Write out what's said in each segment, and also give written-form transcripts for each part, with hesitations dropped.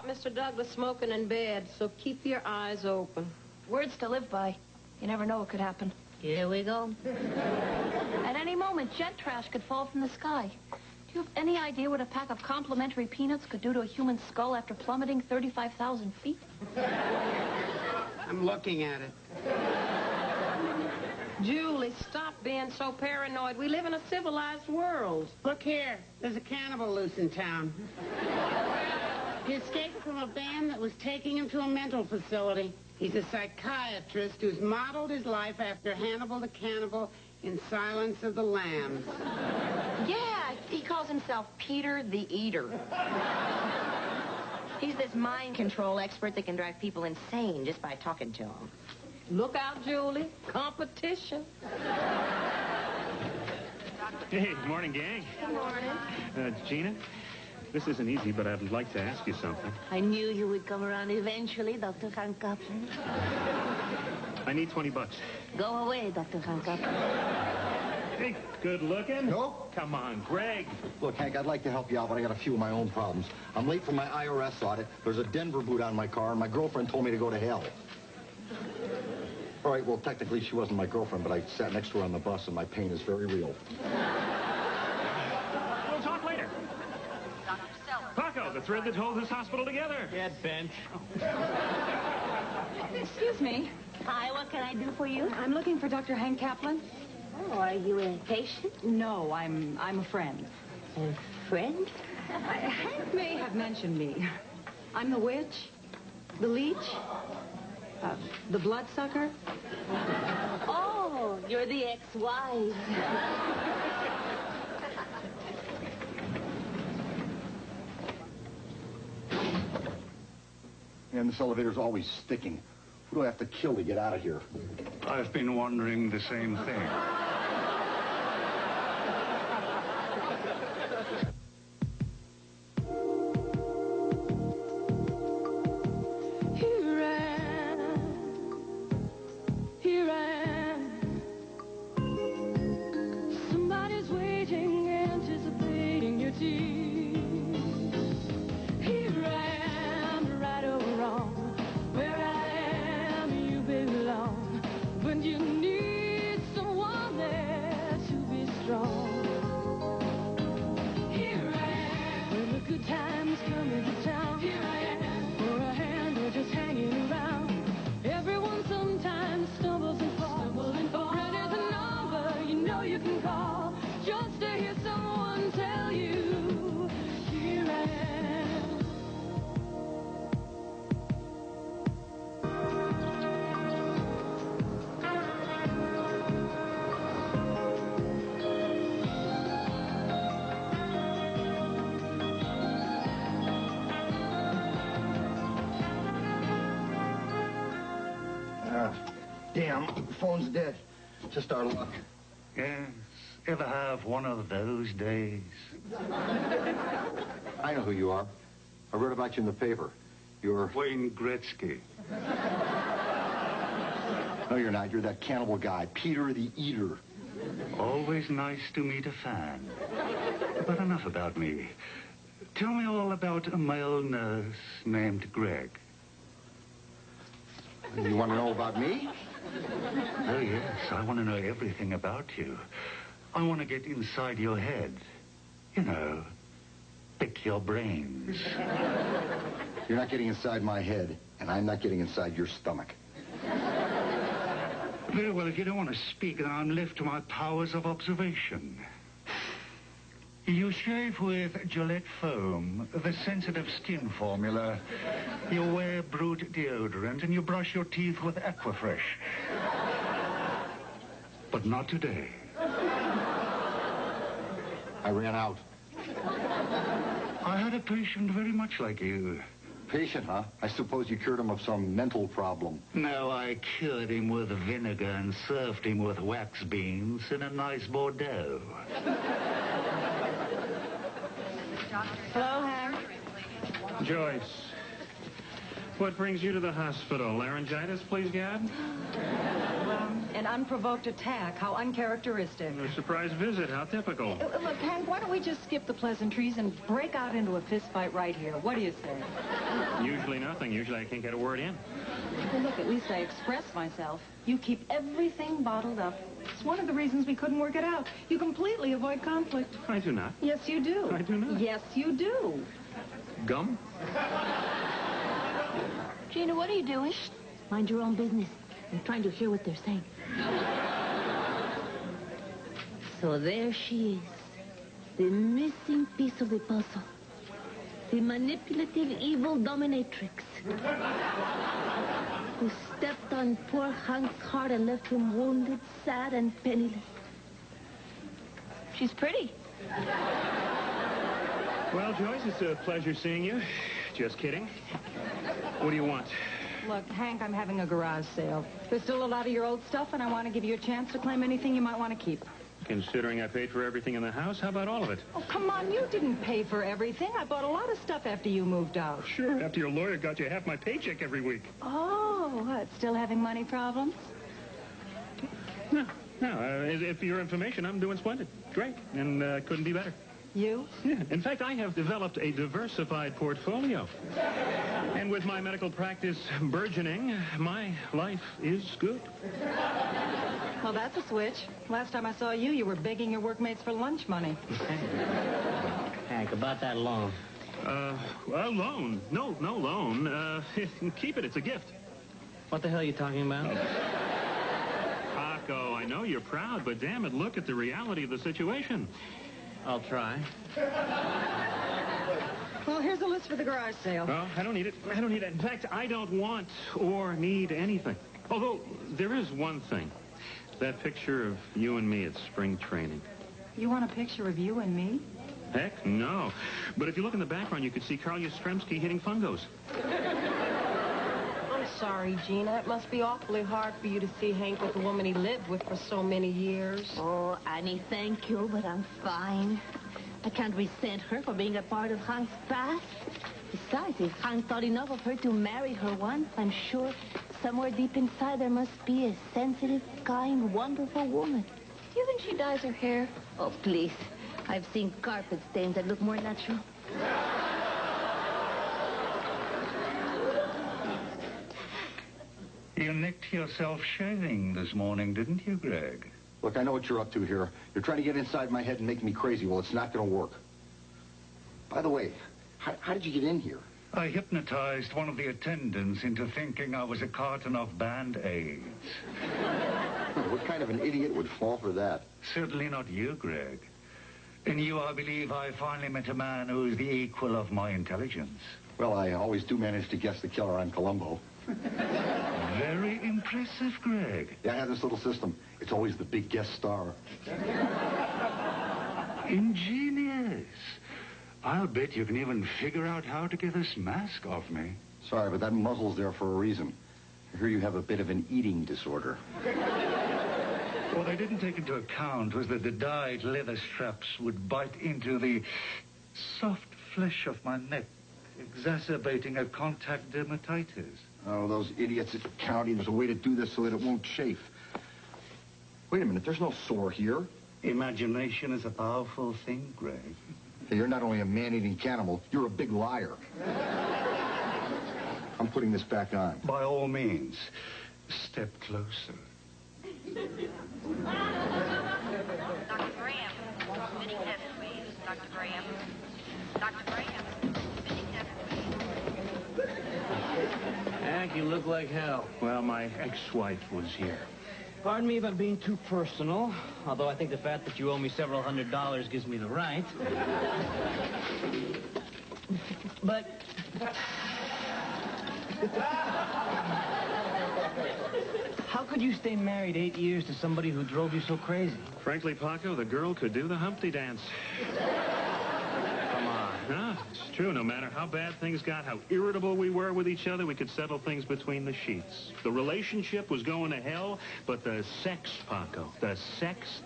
Mr. Douglas smoking in bed, so keep your eyes open. Words to live by. You never know what could happen. Here we go. At any moment, jet trash could fall from the sky. Do you have any idea what a pack of complimentary peanuts could do to a human skull after plummeting 35,000 feet? I'm looking at it. Julie, stop being so paranoid. We live in a civilized world. Look here. There's a cannibal loose in town. He escaped from a band that was taking him to a mental facility. He's a psychiatrist who's modeled his life after Hannibal the Cannibal in Silence of the Lambs. Yeah, he calls himself Peter the Eater. He's this mind control expert that can drive people insane just by talking to them. Look out, Julie. Competition. Hey, good morning, gang. Good morning. Gina, this isn't easy, but I'd like to ask you something. I knew you would come around eventually, Dr. Hank Kaplan. I need $20. Go away, Dr. Hank Kaplan. Hey, good looking? Nope. Come on, Greg. Look, Hank, I'd like to help you out, but I got a few of my own problems. I'm late for my IRS audit. There's a Denver boot on my car, and my girlfriend told me to go to hell. All right, well, technically she wasn't my girlfriend, but I sat next to her on the bus, and my pain is very real. We'll talk later. Paco, the thread that holds this hospital together. Get bent. Excuse me. Hi, what can I do for you? I'm looking for Dr. Hank Kaplan. Oh, are you a patient? No, I'm a friend. A friend? Hank may have mentioned me. I'm the witch, the leech, the bloodsucker. Oh, you're the ex-wife. And this elevator's always sticking. Who do I have to kill to get out of here? I've been wondering the same thing. Here I am. Somebody's waiting, anticipating your tears. Here I am, right or wrong. Where I am, you belong. When you need someone there to be strong. Here I am. When the good times come into town. Here I am. For a hand or just hanging around. Everyone sometimes stumbles and falls. Red is a number you know you can call. Just to hear someone tell you, here I am. Damn, the phone's dead. Just our luck. Yes, ever have one of those days? I know who you are. I read about you in the paper. You're... Wayne Gretzky. No, you're not. You're that cannibal guy, Peter the Eater. Always nice to meet a fan. But enough about me. Tell me all about a male nurse named Greg. You want to know about me? Oh, yes, I want to know everything about you. I want to get inside your head. You know, pick your brains. You're not getting inside my head, and I'm not getting inside your stomach. Very well, if you don't want to speak, then I'm left to my powers of observation. You shave with Gillette Foam, the sensitive skin formula. You wear Brute deodorant, and you brush your teeth with Aquafresh. But not today. I ran out. I had a patient very much like you. Patient, huh? I suppose you cured him of some mental problem. No, I cured him with vinegar and served him with wax beans in a nice Bordeaux. Hello, Hank. Joyce, what brings you to the hospital? Laryngitis, please, God? An unprovoked attack. How uncharacteristic. A surprise visit. How typical. Look, Hank, why don't we just skip the pleasantries and break out into a fist fight right here? What do you say? Usually nothing. Usually I can't get a word in. Well, look, at least I expressed myself. You keep everything bottled up. It's one of the reasons we couldn't work it out. You completely avoid conflict. I do not. Yes, you do. I do not. Yes, you do. Gum? Gina, what are you doing? Mind your own business. I'm trying to hear what they're saying. So there she is. The missing piece of the puzzle. The manipulative, evil dominatrix. Who stepped on poor Hank's heart and left him wounded, sad, and penniless. She's pretty. Well, Joyce, it's a pleasure seeing you. Just kidding. What do you want? Look, Hank, I'm having a garage sale. There's still a lot of your old stuff, and I want to give you a chance to claim anything you might want to keep. Considering I paid for everything in the house, how about all of it? Oh, come on, you didn't pay for everything. I bought a lot of stuff after you moved out. Sure, after your lawyer got you half my paycheck every week. Oh, what, still having money problems? No. For your information, I'm doing splendid. Great. And couldn't be better. You? Yeah. In fact, I have developed a diversified portfolio. And with my medical practice burgeoning, my life is good. Well, that's a switch. Last time I saw you, you were begging your workmates for lunch money. Hank, about that loan. A loan? No loan. Keep it. It's a gift. What the hell are you talking about? Paco, I know you're proud, but damn it, look at the reality of the situation. I'll try. Well, here's a list for the garage sale. Well, I don't need it. In fact, I don't want or need anything. Although, there is one thing. That picture of you and me at spring training. You want a picture of you and me? Heck, no. But if you look in the background, you could see Carl Yastrzemski hitting fungos. I'm sorry, Gina. It must be awfully hard for you to see Hank with the woman he lived with for so many years. Oh, Annie, thank you, but I'm fine. I can't resent her for being a part of Hank's past. Besides, if Hank thought enough of her to marry her once, I'm sure somewhere deep inside there must be a sensitive, kind, wonderful woman. Do you think she dyes her hair? Oh, please. I've seen carpet stains that look more natural. You nicked yourself shaving this morning, didn't you, Greg? Look, I know what you're up to here. You're trying to get inside my head and make me crazy. Well, it's not going to work. By the way, how did you get in here? I hypnotized one of the attendants into thinking I was a carton of Band-Aids. What kind of an idiot would fall for that? Certainly not you, Greg. In you, I believe I finally met a man who is the equal of my intelligence. Well, I always do manage to guess the killer on Columbo. Very impressive, Greg. Yeah, I have this little system. It's always the big guest star. Ingenious. I'll bet you can even figure out how to get this mask off me. Sorry, but that muzzle's there for a reason. I hear you have a bit of an eating disorder. What I didn't take into account was that the dyed leather straps would bite into the soft flesh of my neck, exacerbating a contact dermatitis. Oh, those idiots at the county. There's a way to do this so that it won't chafe. Wait a minute. There's no sore here. Imagination is a powerful thing, Greg. Hey, you're not only a man-eating cannibal, you're a big liar. I'm putting this back on. By all means, step closer. Dr. Graham, spitting test, please. Dr. Graham. Dr. Graham, spitting test, please. Hank, you look like hell. Well, my ex-wife was here. Pardon me if I'm being too personal, although I think the fact that you owe me several $100s gives me the right. But... how could you stay married 8 years to somebody who drove you so crazy? Frankly, Paco, the girl could do the Humpty dance. Come on. Huh? It's true. No matter how bad things got, how irritable we were with each other, we could settle things between the sheets. The relationship was going to hell, but the sex, Paco, the sex.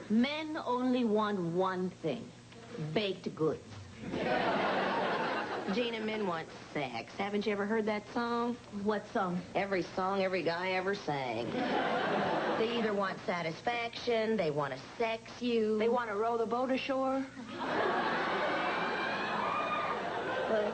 Men only want one thing. Baked goods. Gina, men want sex. Haven't you ever heard that song? What song? Every song every guy ever sang. They either want satisfaction, they want to sex you. They want to row the boat ashore? Well,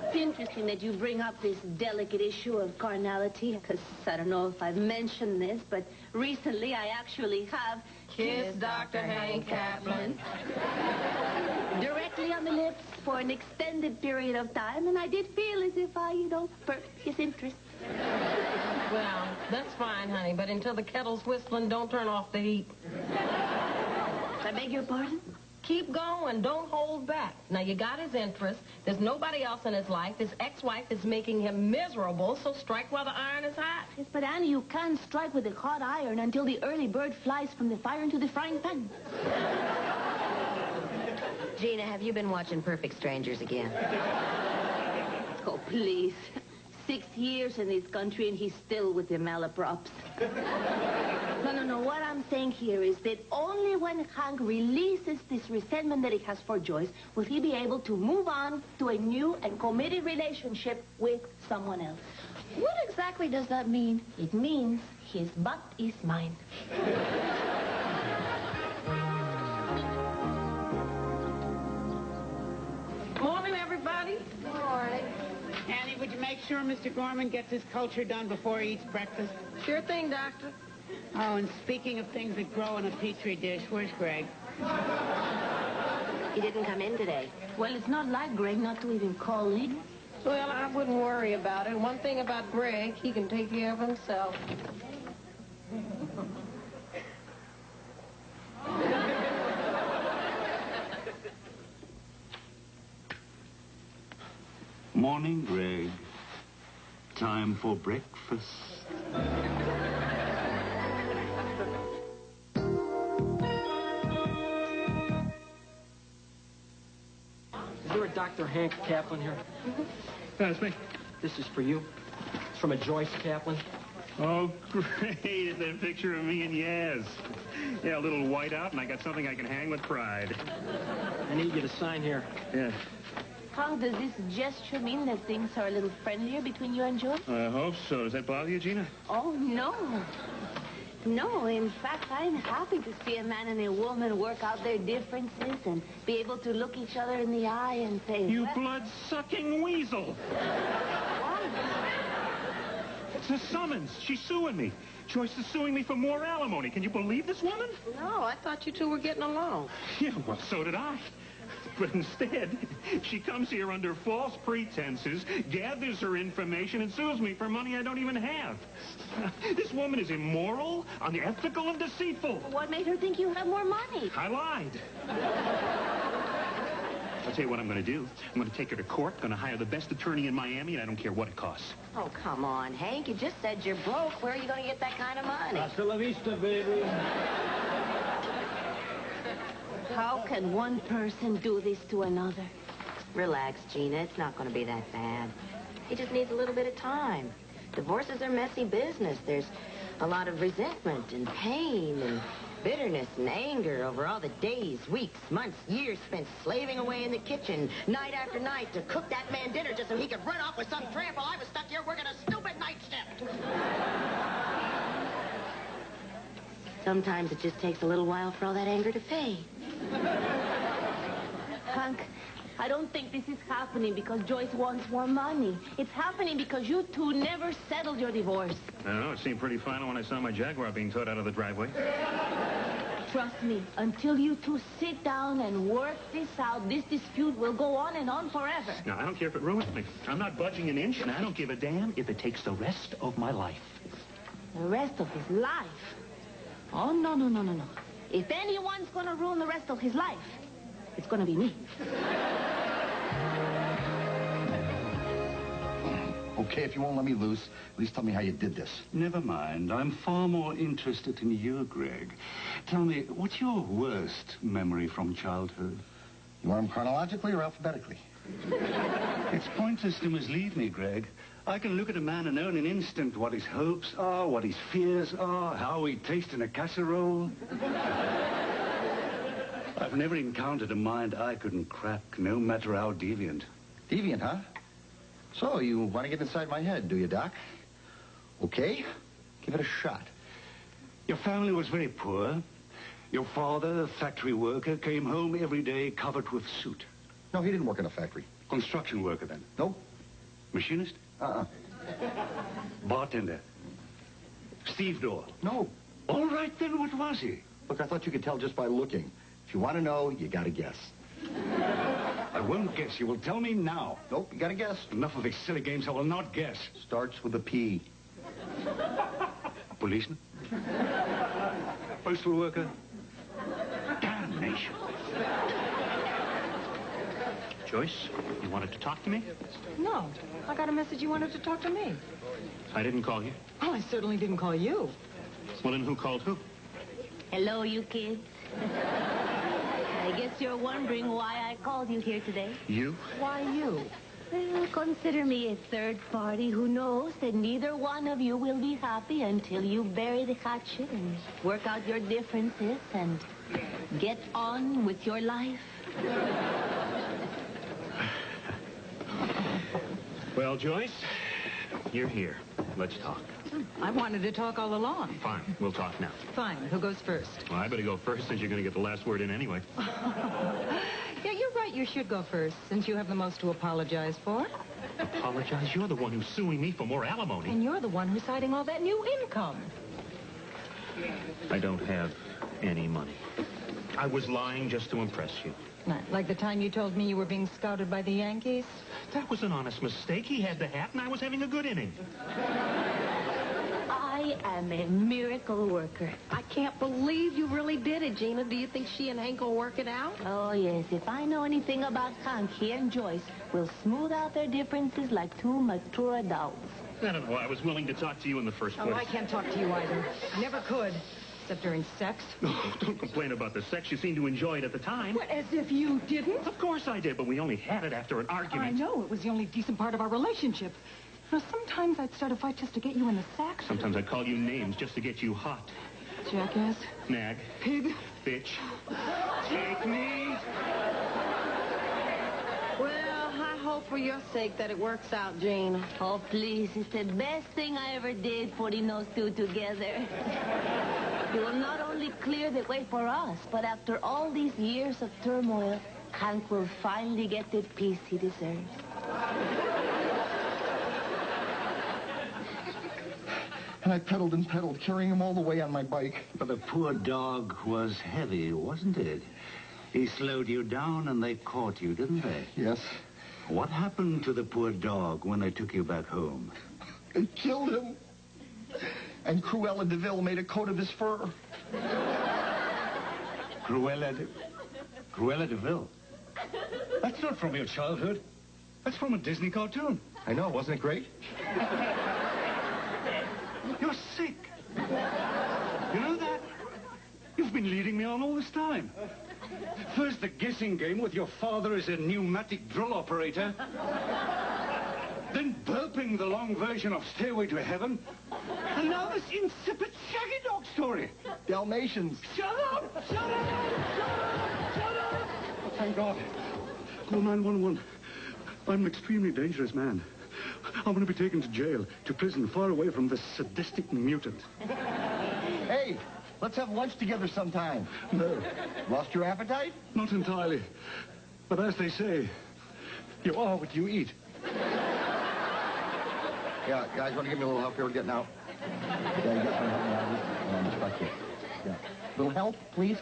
It's interesting that you bring up this delicate issue of carnality, because I don't know if I've mentioned this, but recently I actually have Kissed Dr. Hank Kaplan. directly on the lips for an extended period of time, and I did feel as if I, perked his interest. Well, that's fine, honey, but until the kettle's whistling, don't turn off the heat. I beg your pardon? Keep going. Don't hold back. Now, you got his interest. There's nobody else in his life. His ex-wife is making him miserable, so strike while the iron is hot. Yes, but Annie, you can't strike with a hot iron until the early bird flies from the fire into the frying pan. Gina, have you been watching Perfect Strangers again? Oh, please. 6 years in this country and he's still with the malaprops. No. What I'm saying here is that only when Hank releases this resentment that he has for Joyce will he be able to move on to a new and committed relationship with someone else. What exactly does that mean? It means his butt is mine. Morning, everybody. Morning. Annie, would you make sure Mr. Gorman gets his culture done before he eats breakfast? Sure thing, Doctor. Oh, and speaking of things that grow in a petri dish, where's Greg? He didn't come in today. Well, it's not like Greg not to even call in. Well, I wouldn't worry about it. One thing about Greg, he can take care of himself. Morning, Greg. Time for breakfast. Is there a Dr. Hank Kaplan here? That's me. This is for you. It's from a Joyce Kaplan. Oh, great. That picture of me and Yaz. Yeah, a little whiteout, and I got something I can hang with pride. I need you to sign here. Yeah. Hank, does this gesture mean that things are a little friendlier between you and Joyce? I hope so. Does that bother you, Gina? Oh, no. No, in fact, I'm happy to see a man and a woman work out their differences and be able to look each other in the eye and say, You well, blood-sucking weasel. why? It's a summons. She's suing me. Joyce is suing me for more alimony. Can you believe this woman? No, I thought you two were getting along. Yeah, well, so did I. But instead, she comes here under false pretenses, gathers her information, and sues me for money I don't even have. This woman is immoral, unethical, and deceitful. What made her think you have more money? I lied. I'll tell you what I'm going to do. I'm going to take her to court, going to hire the best attorney in Miami, and I don't care what it costs. Oh, come on, Hank. You just said you're broke. Where are you going to get that kind of money? Hasta la vista, baby. How can one person do this to another? Relax, Gina. It's not going to be that bad. He just needs a little bit of time. Divorces are messy business. There's a lot of resentment and pain and bitterness and anger over all the days, weeks, months, years spent slaving away in the kitchen night after night to cook that man dinner just so he could run off with some tramp while I was stuck here working a stupid night shift. Sometimes it just takes a little while for all that anger to fade. Hank, I don't think this is happening because Joyce wants more money. It's happening because you two never settled your divorce. I don't know. It seemed pretty final when I saw my Jaguar being towed out of the driveway. Trust me, until you two sit down and work this out, this dispute will go on and on forever. Now, I don't care if it ruins me. I'm not budging an inch, and I don't give a damn if it takes the rest of my life. The rest of his life? Oh, no. If anyone's going to ruin the rest of his life, it's going to be me. Okay, if you won't let me loose, at least tell me how you did this. Never mind. I'm far more interested in you, Greg. Tell me, what's your worst memory from childhood? You want them chronologically or alphabetically? It's pointless to mislead me, Greg. I can look at a man and know in an instant what his hopes are, what his fears are, how he tastes in a casserole. I've never encountered a mind I couldn't crack, no matter how deviant. Deviant, huh? So, you want to get inside my head, do you, Doc? Okay, give it a shot. Your family was very poor. Your father, a factory worker, came home every day covered with soot. No, he didn't work in a factory. Construction worker, then? Nope. Machinist? Bartender? Stevedore? No. All right, then, what was he? Look, I thought you could tell just by looking. If you want to know, you got to guess. I won't guess. You will tell me now. Nope, you got to guess. Enough of these silly games. I will not guess. Starts with a P. Policeman? Postal worker? Damnation. Joyce, you wanted to talk to me? No. I got a message you wanted to talk to me. I didn't call you. Well, I certainly didn't call you. Well, then who called who? Hello, you kids. I guess you're wondering why I called you here today. You? Why you? Well, consider me a third party who knows that neither one of you will be happy until you bury the hatchet and work out your differences and get on with your life. Well, Joyce, you're here. Let's talk. I wanted to talk all along. Fine, we'll talk now. Fine. Who goes first? Well, I better go first since you're going to get the last word in anyway. Yeah, you're right. You should go first, since you have the most to apologize for. Apologize? You're the one who's suing me for more alimony. And you're the one who's hiding all that new income. I don't have any money. I was lying just to impress you. Like the time you told me you were being scouted by the Yankees? That was an honest mistake. He had the hat, and I was having a good inning. I am a miracle worker. I can't believe you really did it, Gina. Do you think she and Hank will work it out? Oh, yes. If I know anything about Hank, he and Joyce will smooth out their differences like two mature adults. That is why I was willing to talk to you in the first place. Oh, I can't talk to you either. I never could. Except during sex. Oh, don't complain about the sex. You seemed to enjoy it at the time. What, as if you didn't? Of course I did, but we only had it after an argument. I know. It was the only decent part of our relationship. You know, sometimes I'd start a fight just to get you in the sack. Sometimes I'd call you names just to get you hot. Jackass. Nag. Pig. Bitch. Take me. Well, I hope for your sake that it works out, Gina. Oh, please. It's the best thing I ever did, putting those two together. It will not only clear the way for us, but after all these years of turmoil, Hank will finally get the peace he deserves. And I pedaled and pedaled, carrying him all the way on my bike. But the poor dog was heavy, wasn't it? He slowed you down and they caught you, didn't they? Yes. What happened to the poor dog when they took you back home? They killed him. And Cruella de Vil made a coat of his fur. Cruella de Vil? That's not from your childhood. That's from a Disney cartoon. I know, wasn't it great? You're sick. You know that? You've been leading me on all this time. First the guessing game with your father as a pneumatic drill operator. Then burping the long version of Stairway to Heaven. And now this insipid shaggy dog story. Dalmatians. Shut up! Shut up! Shut up! Shut up! Oh, thank God. Call 911. I'm an extremely dangerous man. I'm going to be taken to jail, to prison, far away from this sadistic mutant. Hey, let's have lunch together sometime. No. Lost your appetite? Not entirely. But as they say, you are what you eat. Yeah, guys, want to give me a little help here? We're getting out. Yeah, you guys want to help me out? Yeah, respect you. Yeah. Little help, please?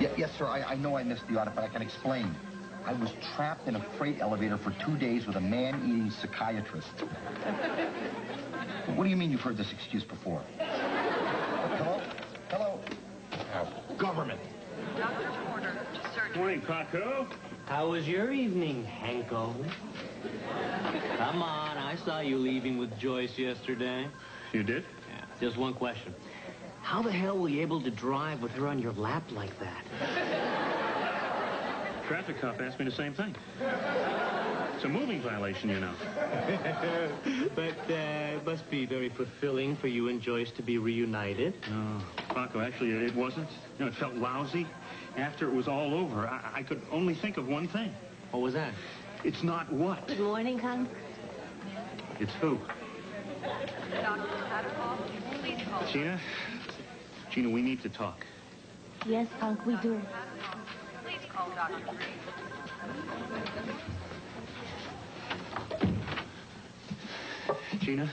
Yeah, yes, sir. I know I missed the audit, but I can explain. I was trapped in a freight elevator for 2 days with a man-eating psychiatrist. What do you mean you've heard this excuse before? Hello? Hello? Government. Doctor's order to surgery. Morning, Paco. How was your evening, Hanko? Come on, I saw you leaving with Joyce yesterday. You did? Yeah. Just one question. How the hell were you able to drive with her on your lap like that? Traffic cop asked me the same thing. It's a moving violation, you know. But it must be very fulfilling for you and Joyce to be reunited. No, Paco, actually, it wasn't. You know, it felt lousy. After it was all over, I could only think of one thing. What was that? It's not what. Good morning, Hank. It's who? Doctor Satterwall, please call. Gina, we need to talk. Yes, Hank, we do. Call Dr. Green. Gina,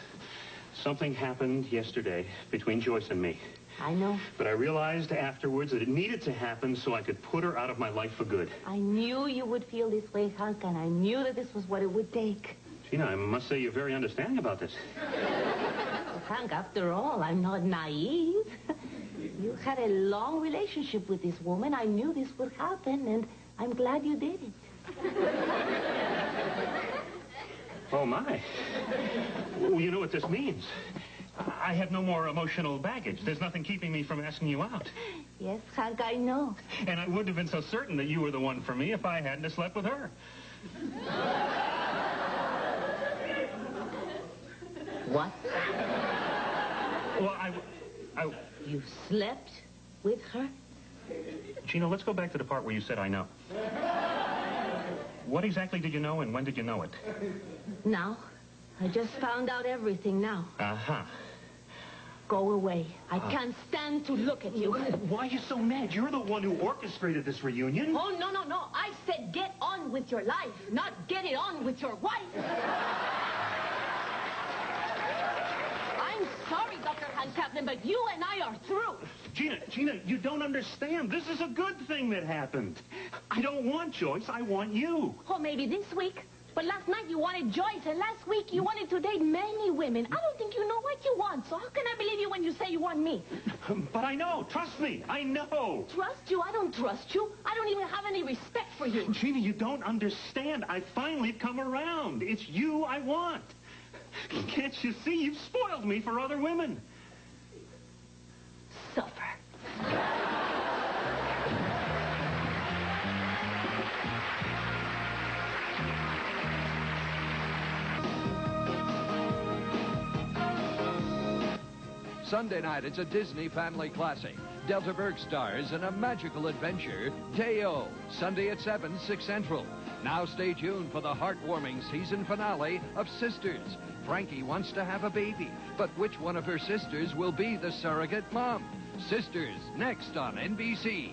something happened yesterday between Joyce and me. I know. But I realized afterwards that it needed to happen so I could put her out of my life for good. I knew you would feel this way, Hank, and I knew that this was what it would take. Gina, I must say you're very understanding about this. Well, Hank, after all, I'm not naive. You had a long relationship with this woman. I knew this would happen, and I'm glad you did it. Oh, my. Well, you know what this means. I have no more emotional baggage. There's nothing keeping me from asking you out. Yes, Hank, I know. And I wouldn't have been so certain that you were the one for me if I hadn't have slept with her. What? Well, I... You slept with her? Gina, let's go back to the part where you said I know. What exactly did you know, and when did you know it? Now. I just found out everything now. Uh-huh. Go away. I can't stand to look at you. Why are you so mad? You're the one who orchestrated this reunion. Oh, no, no, no. I said get on with your life, not get it on with your wife. I'm sorry, Dr. Hank Kaplan, but you and I are through. Gina, you don't understand. This is a good thing that happened. I don't want Joyce. I want you. Or maybe this week. But last night you wanted Joyce, and last week you wanted to date many women. I don't think you know what you want, so how can I believe you when you say you want me? But I know. Trust me. I know. Trust you? I don't trust you. I don't even have any respect for you. Gina, you don't understand. I finally come around. It's you I want. Can't you see? You've spoiled me for other women. Suffer. Sunday night, it's a Disney family classic. Delta Burke stars in a magical adventure, Teo. Sunday at 7, 6 Central. Now stay tuned for the heartwarming season finale of Sisters. Frankie wants to have a baby, but which one of her sisters will be the surrogate mom? Sisters, next on NBC.